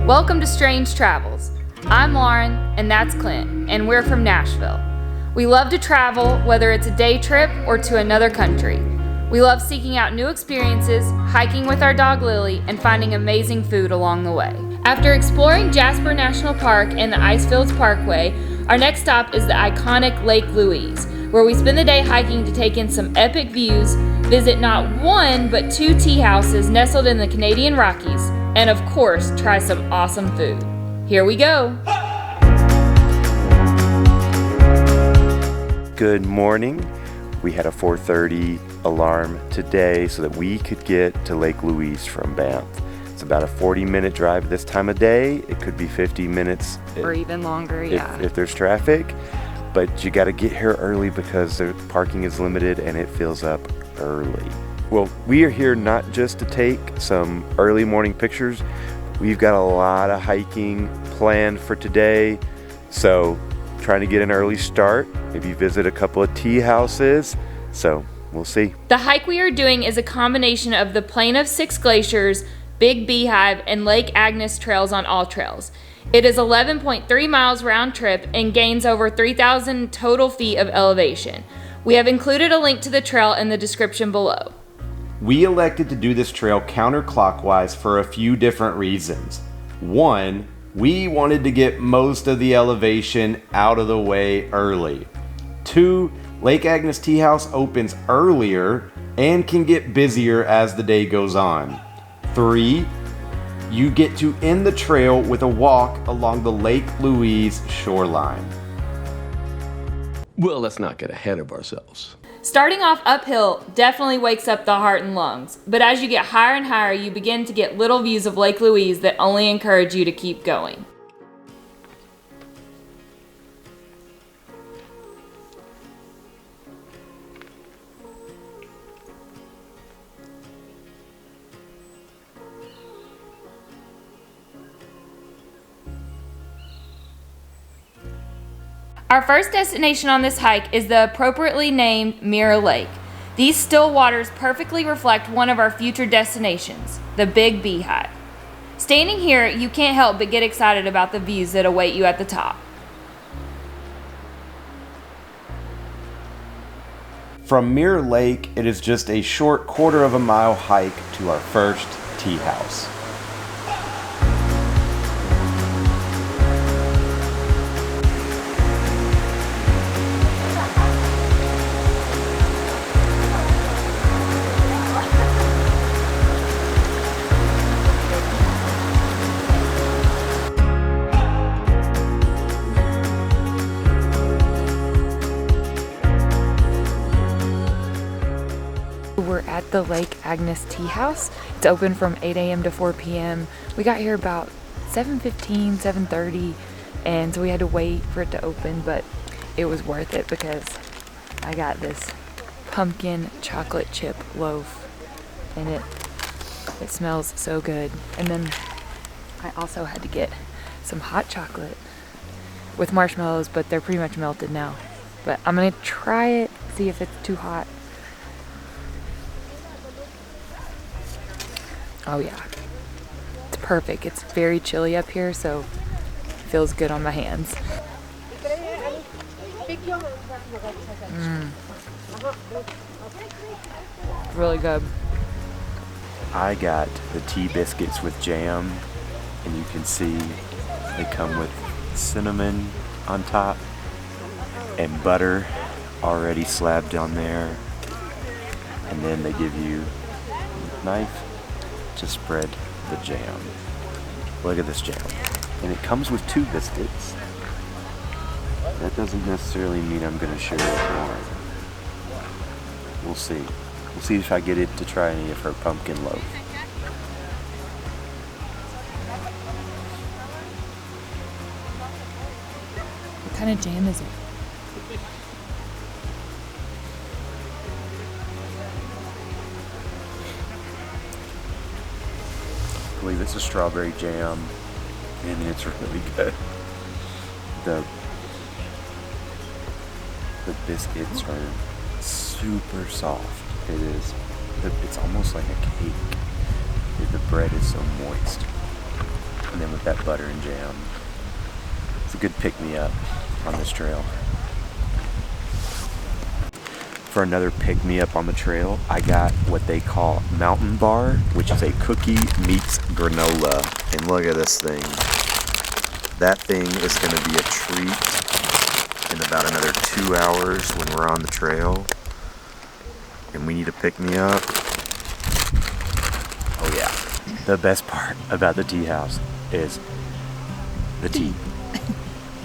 Welcome to Strange Travels. I'm Lauren, and that's Clint, and we're from Nashville. We love to travel, whether it's a day trip or to another country. We love seeking out new experiences, hiking with our dog Lilly, and finding amazing food along the way. After exploring Jasper National Park and the Icefields Parkway, our next stop is the iconic Lake Louise, where we spend the day hiking to take in some epic views, visit not one but 2 tea houses nestled in the Canadian Rockies, and of course, try some awesome food. Here we go. Good morning. We had a 4:30 alarm today so that we could get to Lake Louise from Banff. It's about a 40-minute drive this time of day. It could be 50 minutes. Or even longer, yeah. If there's traffic. But you got to get here early because the parking is limited and it fills up early. Well, we are here not just to take some early morning pictures. We've got a lot of hiking planned for today. So trying to get an early start, maybe visit a couple of tea houses. So we'll see. The hike we are doing is a combination of the Plain of 6 Glaciers, Big Beehive, and Lake Agnes trails on all trails. It is 11.3 miles round trip and gains over 3,000 total feet of elevation. We have included a link to the trail in the description below. We elected to do this trail counterclockwise for a few different reasons. One, we wanted to get most of the elevation out of the way early. 2, Lake Agnes Tea House opens earlier and can get busier as the day goes on. 3, you get to end the trail with a walk along the Lake Louise shoreline. Well, let's not get ahead of ourselves. Starting off uphill definitely wakes up the heart and lungs, but as you get higher and higher, you begin to get little views of Lake Louise that only encourage you to keep going. Our first destination on this hike is the appropriately named Mirror Lake. These still waters perfectly reflect one of our future destinations, the Big Beehive. Standing here, you can't help but get excited about the views that await you at the top. From Mirror Lake, it is just a short quarter-of-a-mile hike to our first tea house. We're at the Lake Agnes Tea House. It's open from 8 a.m. to 4 p.m. We got here about 7:15, 7:30, and so we had to wait for it to open, but it was worth it because I got this pumpkin chocolate chip loaf, and it smells so good. And then I also had to get some hot chocolate with marshmallows, but they're pretty much melted now. But I'm gonna try it, see if it's too hot. Oh yeah, it's perfect. It's very chilly up here, so it feels good on my hands. Really good. I got the tea biscuits with jam, and you can see they come with cinnamon on top and butter already slabbed on there. And then they give you a knife to spread the jam. Look at this jam. And it comes with 2 biscuits. That doesn't necessarily mean I'm gonna share it more. We'll see. We'll see if I get it to try any of her pumpkin loaf. What kind of jam is it? I believe it's a strawberry jam, and it's really good. The biscuits are super soft. It is. It's almost like a cake. The bread is so moist. And then in with that butter and jam. It's a good pick-me-up on this trail. For another pick-me-up on the trail, I got what they call Mountain Bar, which is a cookie meets granola. And look at this thing. That thing is going to be a treat in about another 2 hours when we're on the trail. And we need to pick me up. Oh yeah. The best part about the tea house is the tea.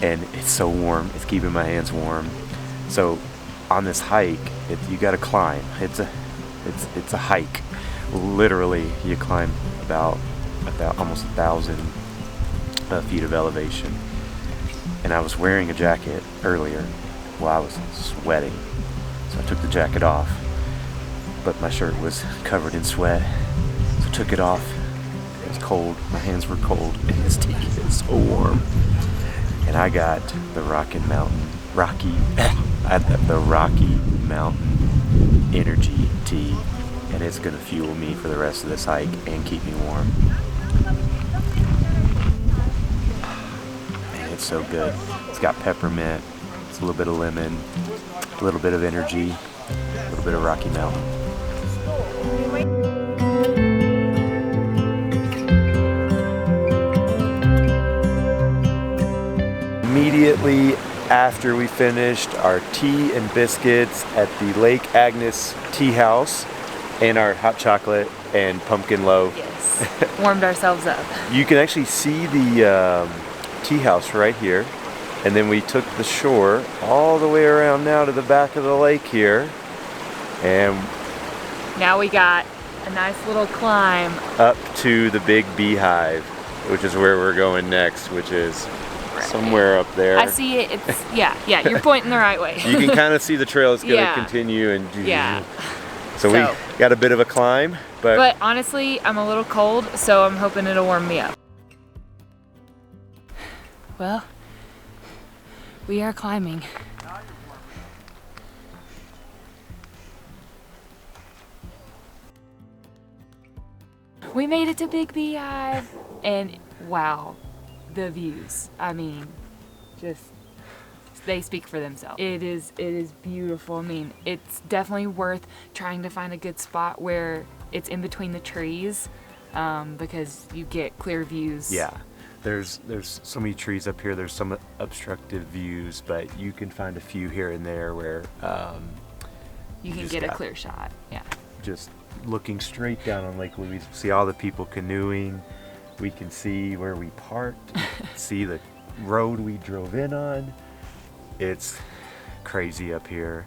And it's so warm. It's keeping my hands warm. So on this hike, you gotta climb. It's a hike. Literally, you climb about almost 1,000 feet of elevation. And I was wearing a jacket earlier while I was sweating. So I took the jacket off, but my shirt was covered in sweat. So I took it off. It was cold. My hands were cold, and this tea is so warm. And I got the Rocky Mountain Energy tea, and it's gonna fuel me for the rest of this hike and keep me warm. Man, it's so good. It's got peppermint, it's a little bit of lemon, a little bit of energy, a little bit of Rocky Mountain. Immediately after we finished our tea and biscuits at the Lake Agnes tea house and our hot chocolate and pumpkin loaf. Yes. Warmed ourselves up. You can actually see the tea house right here. And then we took the shore all the way around now to the back of the lake here. And now we got a nice little climb up to the Big Beehive, which is where we're going next, which is somewhere up there. I see it. It's yeah. You're pointing the right way. You can kind of see the trail is going to Yeah. continue, and Yeah. So we got a bit of a climb, but honestly, I'm a little cold, so I'm hoping it'll warm me up. Well, we are climbing. We made it to Big Beehive, and wow, the views. I mean, just they speak for themselves. It is beautiful. I mean, it's definitely worth trying to find a good spot where it's in between the trees, because you get clear views. Yeah, there's so many trees up here. There's some obstructive views, but you can find a few here and there where you can get a clear shot. Yeah. Just looking straight down on Lake Louise, see all the people canoeing. We can see where we parked, see the road we drove in on. It's crazy up here.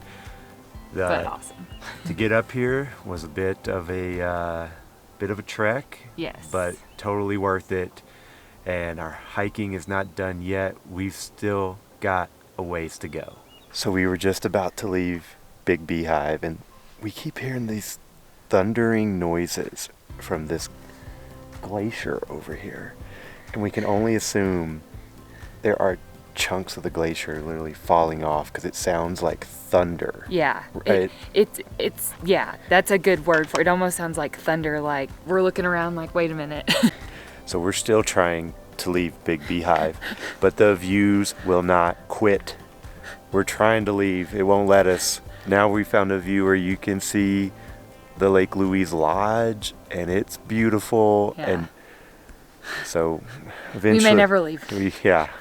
But awesome. To get up here was a bit of a trek. Yes. But totally worth it. And our hiking is not done yet. We've still got a ways to go. So we were just about to leave Big Beehive, and we keep hearing these thundering noises from this glacier over here, and we can only assume there are chunks of the glacier literally falling off because it sounds like thunder. Yeah, right? it's yeah, that's a good word for it. It almost sounds like thunder, like we're looking around like, wait a minute. So we're still trying to leave Big Beehive, but the views will not quit. We're trying to leave, it won't let us. Now we found a view where you can see the Lake Louise Lodge, and it's beautiful. Yeah. And so eventually we may never leave.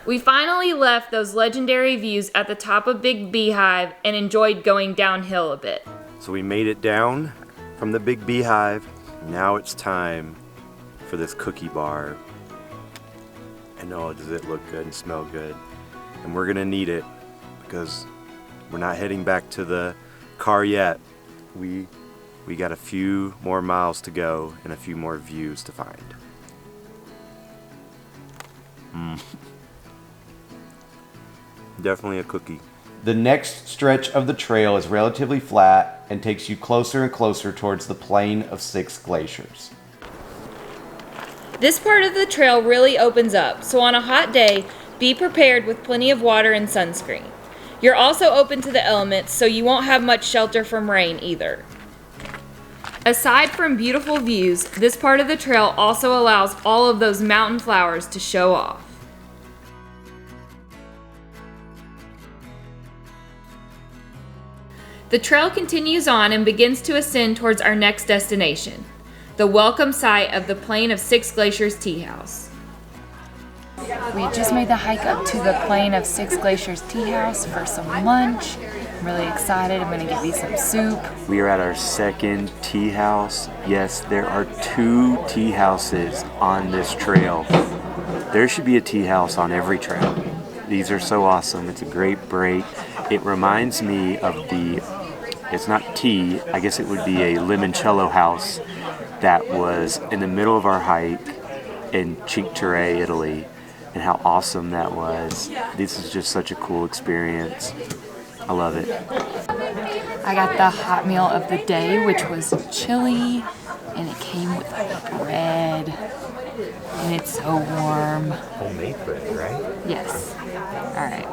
We finally left those legendary views at the top of Big Beehive and enjoyed going downhill a bit. So we made it down from the Big Beehive. Now it's time for this cookie bar. And oh, does it look good and smell good. And we're gonna need it because we're not heading back to the car yet. We got a few more miles to go and a few more views to find. Definitely a cookie. The next stretch of the trail is relatively flat and takes you closer and closer towards the plain of 6 glaciers. This part of the trail really opens up, so on a hot day, be prepared with plenty of water and sunscreen. You're also open to the elements, so you won't have much shelter from rain either. Aside from beautiful views, this part of the trail also allows all of those mountain flowers to show off. The trail continues on and begins to ascend towards our next destination, the welcome site of the Plain of Six Glaciers Teahouse. We just made the hike up to the Plain of Six Glaciers Teahouse for some lunch. I'm really excited. I'm gonna get me some soup. We are at our second tea house. Yes, there are 2 tea houses on this trail. There should be a tea house on every trail. These are so awesome. It's a great break. It reminds me of it's not tea, I guess it would be a limoncello house that was in the middle of our hike in Cinque, Italy, and how awesome that was. This is just such a cool experience. I love it. I got the hot meal of the day, which was chili, and it came with like bread, and it's so warm. Homemade bread, right? Yes. All right.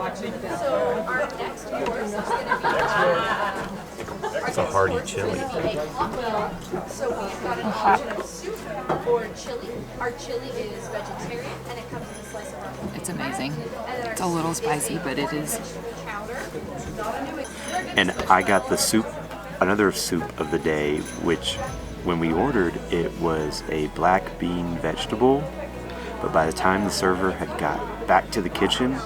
It's a hearty chili. For chili, our chili is vegetarian and it comes with a slice of our It's amazing. It's a little spicy, but it is. And I got the soup, another soup of the day, which when we ordered, it was a black bean vegetable, but by the time the server had got back to the kitchen,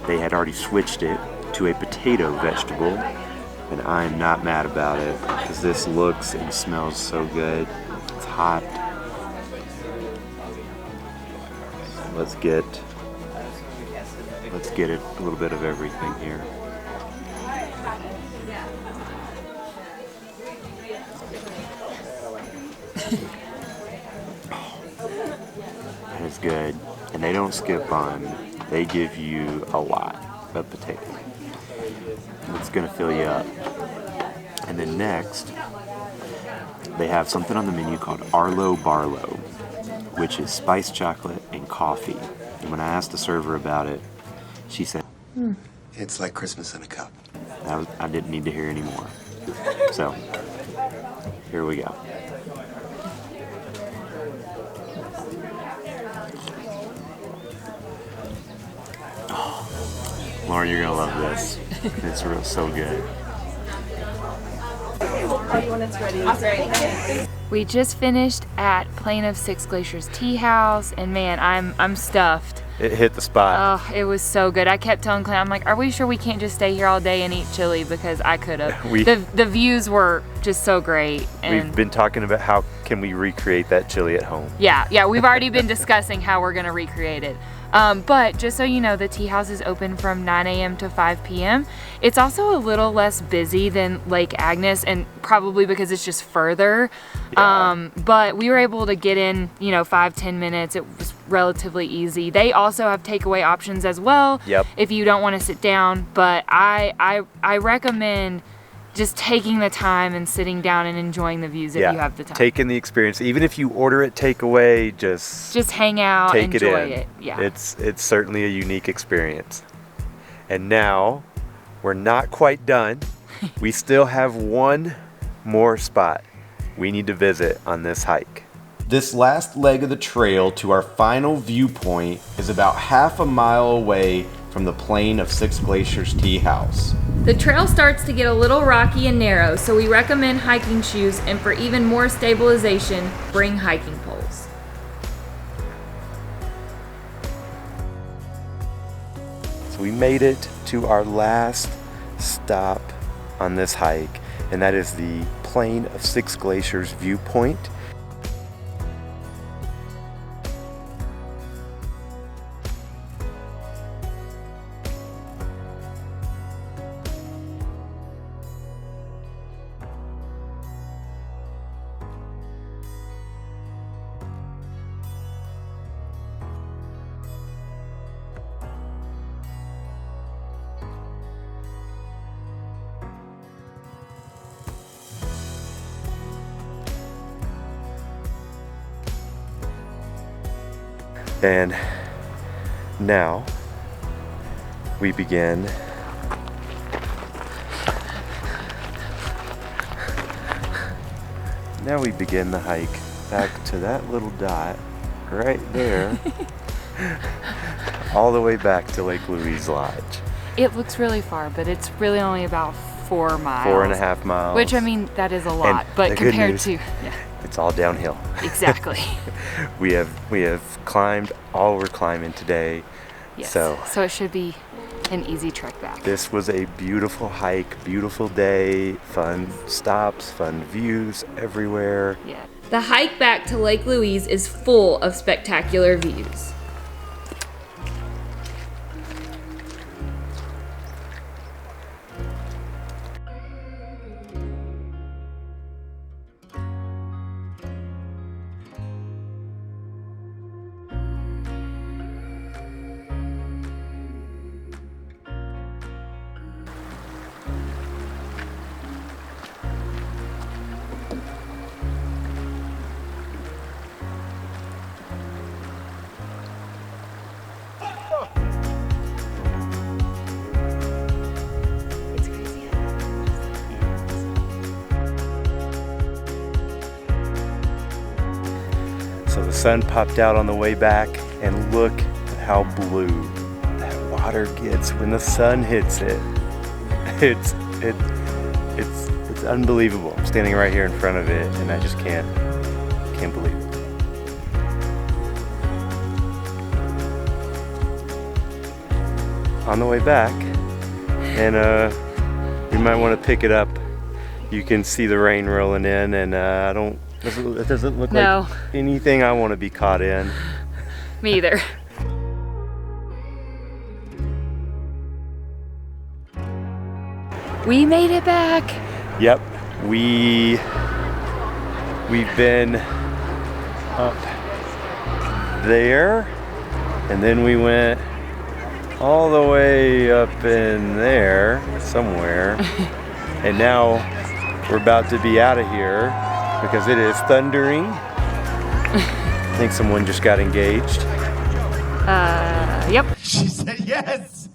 they had already switched it to a potato vegetable, and I'm not mad about it because this looks and smells so good. It's hot. Let's get it a little bit of everything here. That is good. And they don't skip on. They give you a lot of potato. It's gonna fill you up. And then next, they have something on the menu called Arlo Barlow, which is spiced chocolate and coffee. And when I asked the server about it, she said, It's like Christmas in a cup. I didn't need to hear any more. So, here we go. Oh, Lauren, you're gonna love this. It's so good. We just finished at Plain of Six Glaciers Tea House, and man, I'm stuffed. It hit the spot. Oh, it was so good. I kept telling Clint, I'm like, are we sure we can't just stay here all day and eat chili? Because I could have. The views were just so great. And We've been talking about how can we recreate that chili at home. Yeah, we've already been discussing how we're gonna recreate it. But just so you know, the tea house is open from 9 a.m. to 5 p.m. It's also a little less busy than Lake Agnes, and probably because it's just further. Yeah. But we were able to get in, 5-10 minutes. It was relatively easy. They also have takeaway options as well. Yep. If you don't want to sit down, but I recommend just taking the time and sitting down and enjoying the views if you have the time. Taking the experience, even if you order it takeaway, just hang out, take enjoy it in. it. Yeah. It's certainly a unique experience. And now we're not quite done. We still have one more spot we need to visit on this hike. This last leg of the trail to our final viewpoint is about half a mile away from the Plain of Six Glaciers Tea House. The trail starts to get a little rocky and narrow, so we recommend hiking shoes, and for even more stabilization, bring hiking poles. So we made it to our last stop on this hike, and that is the Plain of Six Glaciers Viewpoint. And now we begin Now we begin the hike back to that little dot right there, all the way back to Lake Louise Lodge. It looks really far, but it's really only about 4 miles. 4.5 miles. Which, I mean, that is a lot, And but the good compared news, to, yeah, it's all downhill. exactly. We have climbed all we're climbing today. Yes. So it should be an easy trek back. this was a beautiful hike, beautiful day, fun stops, fun views everywhere. Yeah. The hike back to Lake Louise is full of spectacular views. So the sun popped out on the way back, and look at how blue that water gets when the sun hits it. It's unbelievable. I'm standing right here in front of it, and I just can't believe it. On the way back, and we might want to pick it up. You can see the rain rolling in, and it doesn't look like anything I want to be caught in. Me either. We made it back. Yep, we've been up there, and then we went all the way up in there somewhere, and now we're about to be out of here because it is thundering. I think someone just got engaged. Yep. She said yes.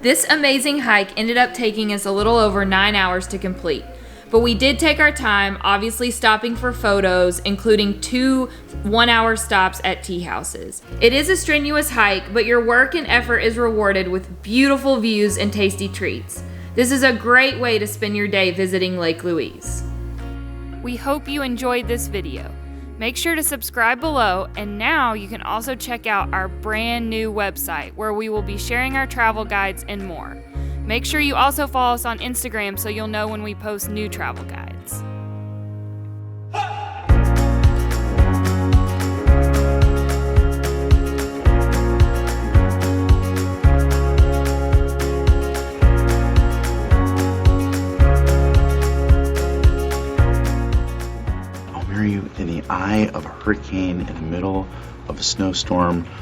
This amazing hike ended up taking us a little over 9 hours to complete. But we did take our time, obviously stopping for photos, including 2 one-hour stops at tea houses. It is a strenuous hike, but your work and effort is rewarded with beautiful views and tasty treats. This is a great way to spend your day visiting Lake Louise. We hope you enjoyed this video. Make sure to subscribe below, and now you can also check out our brand new website where we will be sharing our travel guides and more. Make sure you also follow us on Instagram so you'll know when we post new travel guides. I'll marry you in the eye of a hurricane in the middle of a snowstorm